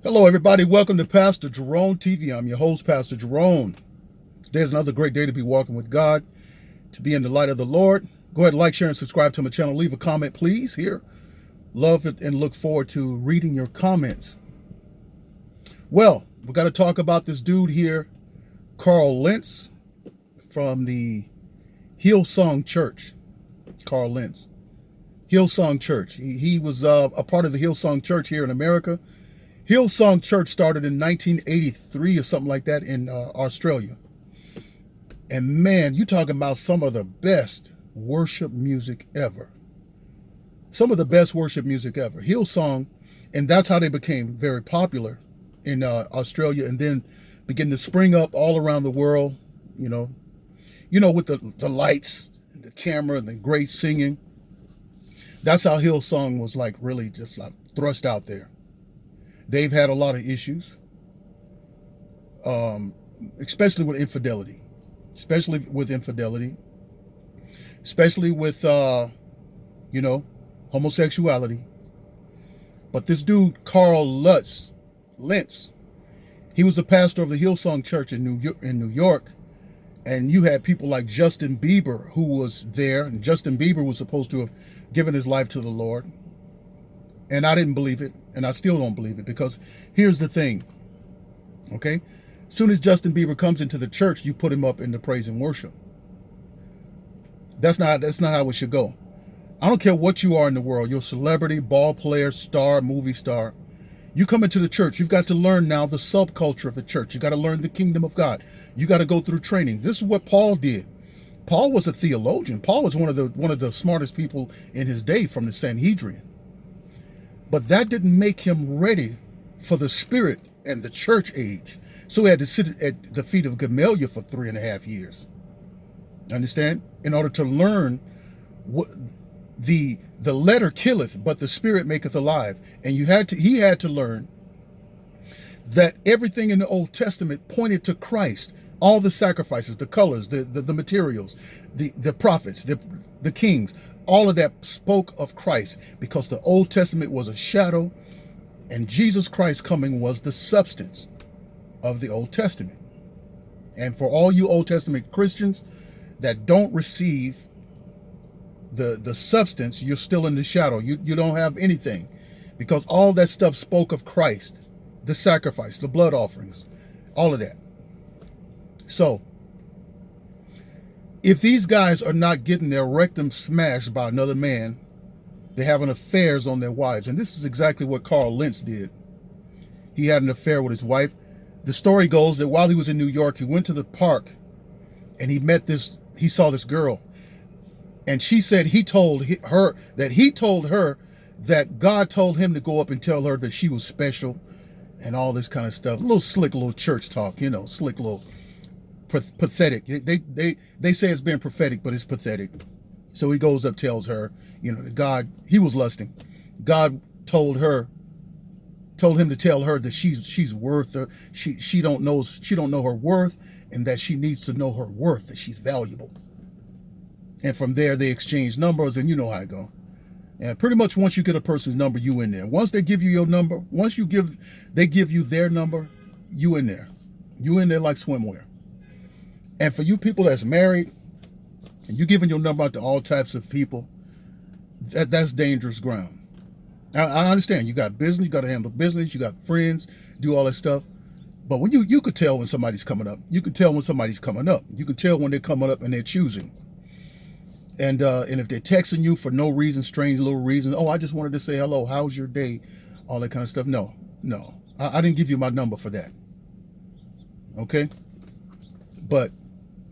Hello, everybody. Welcome to Pastor Jerone TV. I'm your host, Pastor Jerone. Today's another great day to be walking with God, to be in the light of the Lord. Go ahead, like, share, and subscribe to my channel. Leave a comment, please, here. Love it and look forward to reading your comments. Well, we got to talk about this dude here, Carl Lentz, from the Hillsong Church. Carl Lentz. Hillsong Church. He was a part of the Hillsong Church here in America. Hillsong Church started in 1983 or something like that in Australia. And man, you talking about some of the best worship music ever. Some of the best worship music ever. Hillsong, and that's how they became very popular in Australia, and then begin to spring up all around the world, you know, with the lights, the camera, and the great singing. That's how Hillsong was like really just like thrust out there. They've had a lot of issues, especially with infidelity, especially with homosexuality. But this dude, Carl Lentz, he was the pastor of the Hillsong Church in New York. And you had people like Justin Bieber, who was there. And Justin Bieber was supposed to have given his life to the Lord. And I didn't believe it, and I still don't believe it, because here's the thing, okay? As soon as Justin Bieber comes into the church, you put him up into praise and worship. That's not how it should go. I don't care what you are in the world. You're a celebrity, ball player, star, movie star. You come into the church, you've got to learn now the subculture of the church. You got to learn the kingdom of God. You got to go through training. This is what Paul did. Paul was a theologian. Paul was one of the smartest people in his day from the Sanhedrin. But that didn't make him ready for the spirit and the church age. So he had to sit at the feet of Gamaliel for 3.5 years. Understand? In order to learn what the letter killeth, but the spirit maketh alive. And he had to learn that everything in the Old Testament pointed to Christ. All the sacrifices, the colors, the materials, the prophets, the kings, all of that spoke of Christ, because the Old Testament was a shadow and Jesus Christ coming was the substance of the Old Testament. And for all you Old Testament Christians that don't receive the substance, you're still in the shadow. You don't have anything, because all that stuff spoke of Christ, the sacrifice, the blood offerings, all of that. So if these guys are not getting their rectum smashed by another man, they're having affairs on their wives. And this is exactly what Carl Lentz did. He had an affair with his wife. The story goes that while he was in New York, he went to the park and he saw this girl. And she said he told her that God told him to go up and tell her that she was special and all this kind of stuff. A little slick little church talk, slick little pathetic. They say it's been prophetic, but it's pathetic. So he goes up, tells her, God, he was lusting. God told him to tell her that she's worth, she don't know her worth, and that she needs to know her worth, that she's valuable. And from there they exchange numbers, and you know how it go. And pretty much once you get a person's number, you in there. Once they give you your number, they give you their number, you in there. You in there like swimwear. And for you people that's married, and you giving your number out to all types of people, that's dangerous ground. I understand you got business, you got to handle business, you got friends, do all that stuff. But when you could tell when somebody's coming up. You could tell when somebody's coming up. You could tell when they're coming up and they're choosing. And if they're texting you for no reason, strange little reason, I just wanted to say hello, how's your day, all that kind of stuff. No, I didn't give you my number for that. Okay? But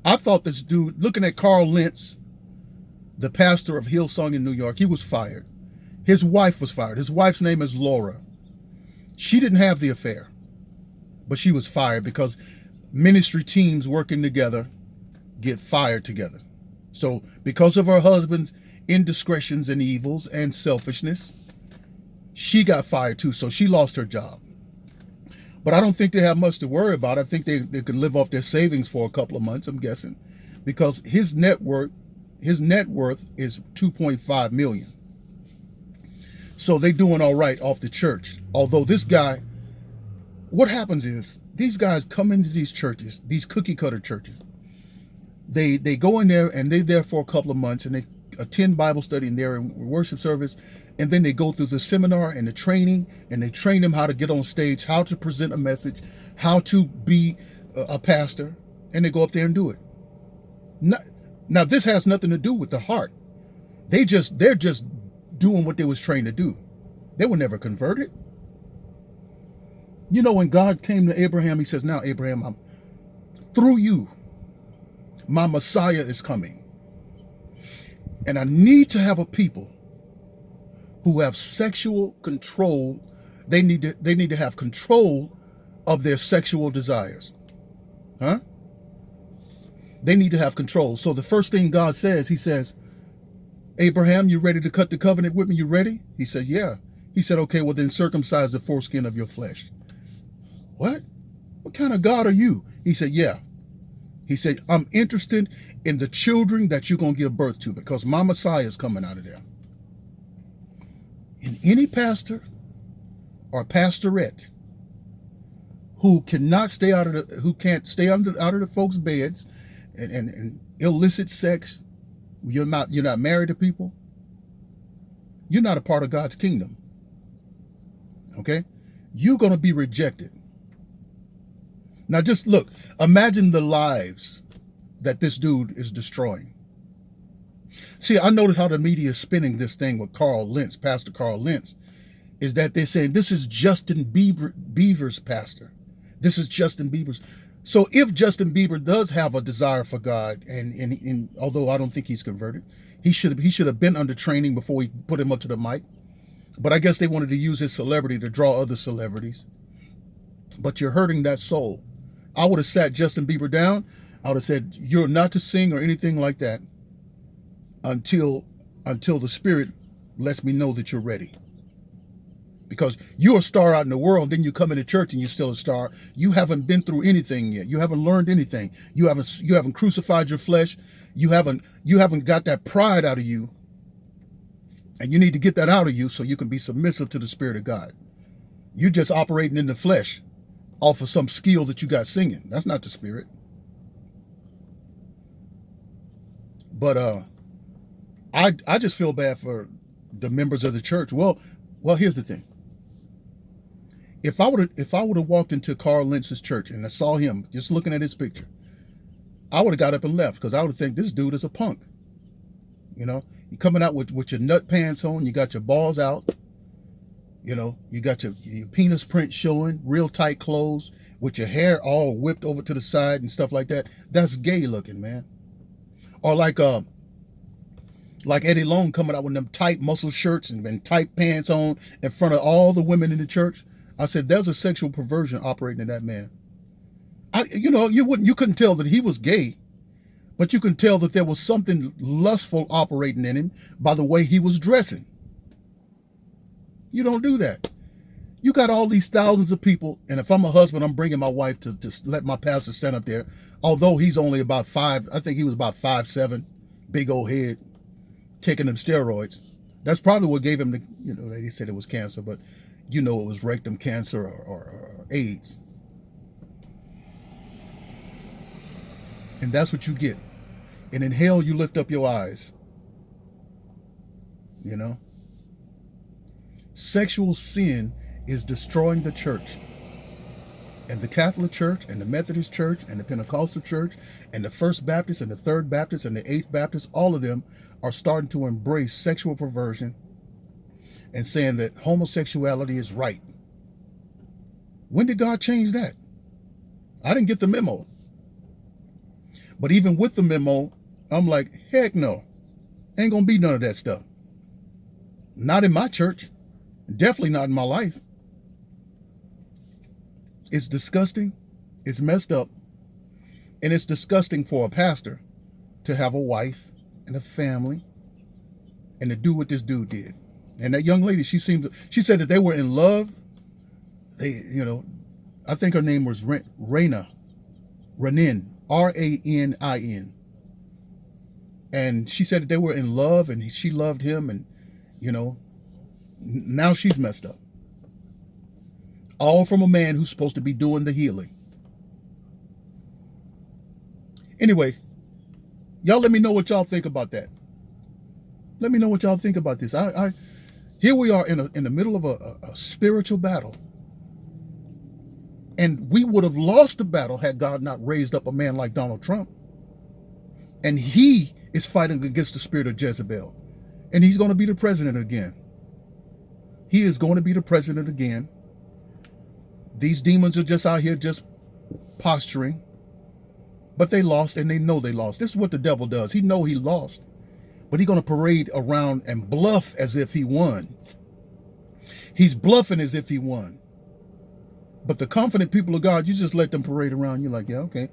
I thought this dude, looking at Carl Lentz, the pastor of Hillsong in New York, he was fired. His wife was fired. His wife's name is Laura. She didn't have the affair, but she was fired because ministry teams working together get fired together. So because of her husband's indiscretions and evils and selfishness, she got fired too. So she lost her job. But I don't think they have much to worry about. I think they can live off their savings for a couple of months, I'm guessing, because his net worth is 2.5 million. So they doing all right off the church. Although this guy what happens is these guys come into these churches, these cookie cutter churches. They go in there and they're there for a couple of months and they attend Bible study and they're in worship service. And then they go through the seminar and the training and they train them how to get on stage, how to present a message, how to be a pastor. And they go up there and do it. Now this has nothing to do with the heart. They're just doing what they was trained to do. They were never converted. You know, when God came to Abraham, he says, now, Abraham, through you, my Messiah is coming. And I need to have a people who have sexual control. They need to have control of their sexual desires. Huh? They need to have control. So the first thing God says, he says, Abraham, you ready to cut the covenant with me? You ready? He said, yeah. He said, okay, well then circumcise the foreskin of your flesh. What? What kind of God are you? He said, yeah. He said, I'm interested in the children that you're going to give birth to because my Messiah is coming out of there. And any pastor or pastorette who cannot stay out of who can't stay out of the folks' beds and illicit sex, you're not married to people, you're not a part of God's kingdom. Okay? You're going to be rejected. Now just look, imagine the lives that this dude is destroying. See, I notice how the media is spinning this thing with Carl Lentz, Pastor Carl Lentz, is that they're saying this is Justin Bieber's pastor. This is Justin Bieber's. So if Justin Bieber does have a desire for God, and although I don't think he's converted, he should have been under training before we put him up to the mic. But I guess they wanted to use his celebrity to draw other celebrities. But you're hurting that soul. I would have sat Justin Bieber down. I would have said, you're not to sing or anything like that until the Spirit lets me know that you're ready. Because you're a star out in the world, then you come into church and you're still a star. You haven't been through anything yet. You haven't learned anything. You haven't crucified your flesh. You haven't got that pride out of you. And you need to get that out of you so you can be submissive to the Spirit of God. You're just operating in the flesh off of some skill that you got singing. That's not the Spirit. But I just feel bad for the members of the church. Well, here's the thing. If I would have walked into Carl Lentz's church and I saw him just looking at his picture, I would have got up and left because I would think this dude is a punk. You know, you coming out with your nut pants on, you got your balls out, you know, you got your penis print showing, real tight clothes with your hair all whipped over to the side and stuff like that. That's gay looking, man. Or like Eddie Long coming out with them tight muscle shirts and tight pants on in front of all the women in the church. I said, there's a sexual perversion operating in that man. You couldn't tell that he was gay, but you can tell that there was something lustful operating in him by the way he was dressing. You don't do that. You got all these thousands of people, and if I'm a husband, I'm bringing my wife to let my pastor stand up there, although he's only about 5, I think he was about 5'7", big old head, taking them steroids. That's probably what gave him the, they said it was cancer, but it was rectum cancer or AIDS. And that's what you get. And in hell, you lift up your eyes. Sexual sin is destroying the church. And the Catholic Church and the Methodist Church and the Pentecostal Church and the First Baptist and the Third Baptist and the Eighth Baptist, all of them are starting to embrace sexual perversion and saying that homosexuality is right. When did God change that? I didn't get the memo. But even with the memo, I'm like, heck no. Ain't gonna be none of that stuff. Not in my church. Definitely not in my life. It's disgusting. It's messed up. And it's disgusting for a pastor to have a wife and a family and to do what this dude did. And that young lady, she said that they were in love. I think her name was Ranin, Ranin. And she said that they were in love and she loved him, and now she's messed up. All from a man who's supposed to be doing the healing. Anyway, y'all let me know what y'all think about that. Let me know what y'all think about this. Here we are in the middle of a spiritual battle. And we would have lost the battle had God not raised up a man like Donald Trump. And he is fighting against the spirit of Jezebel. And he's going to be the president again. He is going to be the president again. These demons are just out here just posturing. But they lost, and they know they lost. This is what the devil does. He know he lost. But he's going to parade around and bluff as if he won. He's bluffing as if he won. But the confident people of God, you just let them parade around. You're like, yeah, okay.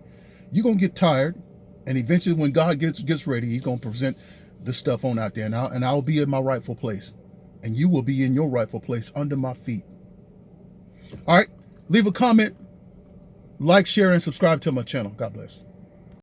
You're going to get tired. And eventually when God gets ready, he's going to present the stuff on out there. And I'll be in my rightful place. And you will be in your rightful place under my feet. All right. Leave a comment, like, share, and subscribe to my channel. God bless.